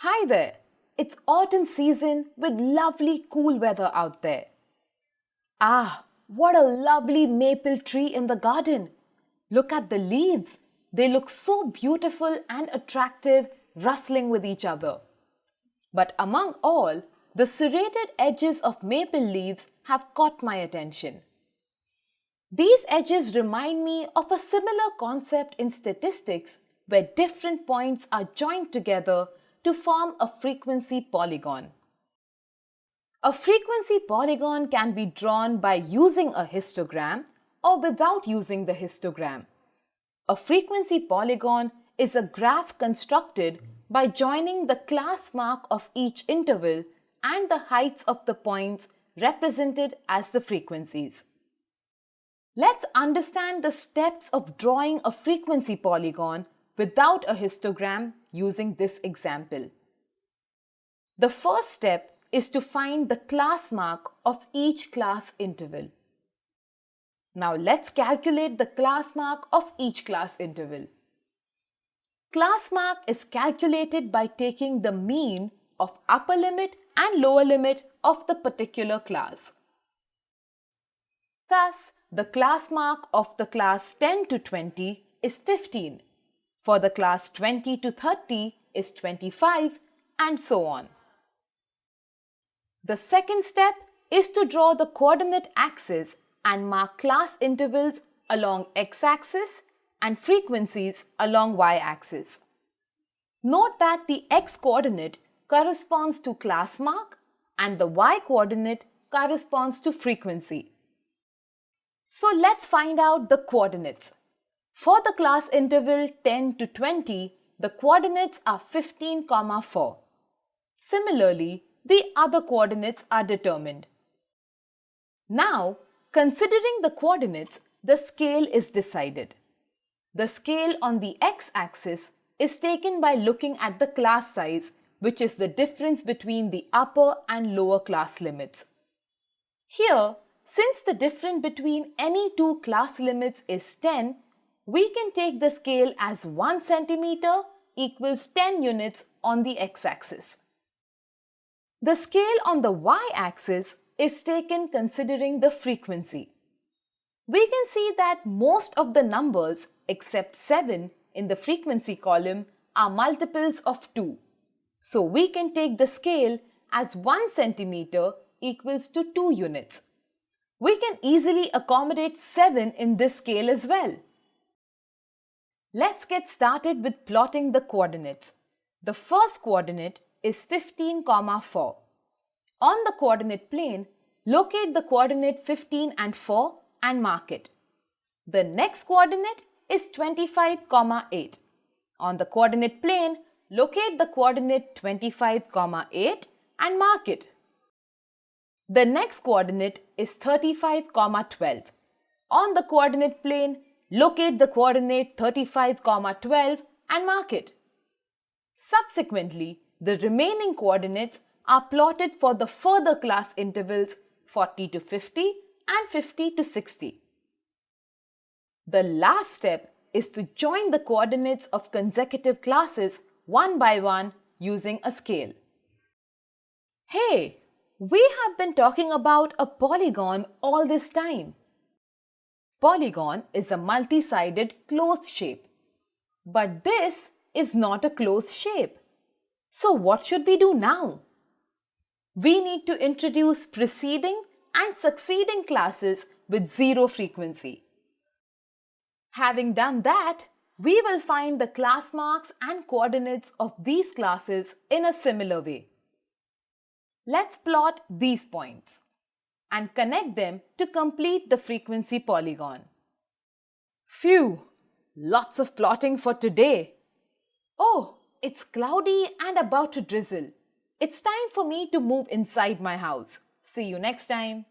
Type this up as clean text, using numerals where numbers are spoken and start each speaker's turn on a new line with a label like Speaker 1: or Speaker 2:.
Speaker 1: Hi there! It's autumn season with lovely cool weather out there. Ah, what a lovely maple tree in the garden! Look at the leaves. They look so beautiful and attractive, rustling with each other. But among all, the serrated edges of maple leaves have caught my attention. These edges remind me of a similar concept in statistics where different points are joined together to form a frequency polygon. A frequency polygon can be drawn by using a histogram or without using the histogram. A frequency polygon is a graph constructed by joining the class mark of each interval and the heights of the points represented as the frequencies. Let's understand the steps of drawing a frequency polygon without a histogram using this example. The first step is to find the class mark of each class interval. Now let's calculate the class mark of each class interval. Class mark is calculated by taking the mean of upper limit and lower limit of the particular class. Thus, the class mark of the class 10 to 20 is 15. For the class 20 to 30 is 25 and so on. The second step is to draw the coordinate axis and mark class intervals along x-axis and frequencies along y-axis. Note that the x-coordinate corresponds to class mark and the y-coordinate corresponds to frequency. So let's find out the coordinates. For the class interval 10 to 20, the coordinates are 15, 4. Similarly, the other coordinates are determined. Now, considering the coordinates, the scale is decided. The scale on the x-axis is taken by looking at the class size, which is the difference between the upper and lower class limits. Here, since the difference between any two class limits is 10, we can take the scale as 1 centimeter equals 10 units on the x-axis. The scale on the y-axis is taken considering the frequency. We can see that most of the numbers except 7 in the frequency column are multiples of 2. So we can take the scale as 1 centimeter equals to 2 units. We can easily accommodate 7 in this scale as well. Let's get started with plotting the coordinates. The first coordinate is 15, 4. On the coordinate plane, locate the coordinate 15 and 4 and mark it. The next coordinate is 25, 8. On the coordinate plane, locate the coordinate 25, 8 and mark it. The next coordinate is 35, 12. On the coordinate plane, locate the coordinate 35, 12 and mark it. Subsequently, the remaining coordinates are plotted for the further class intervals 40 to 50 and 50 to 60. The last step is to join the coordinates of consecutive classes one by one using a scale. Hey! We have been talking about a polygon all this time. Polygon is a multi-sided closed shape. But this is not a closed shape. So what should we do now? We need to introduce preceding and succeeding classes with zero frequency. Having done that, we will find the class marks and coordinates of these classes in a similar way. Let's plot these points and connect them to complete the frequency polygon. Phew! Lots of plotting for today. Oh, it's cloudy and about to drizzle. It's time for me to move inside my house. See you next time.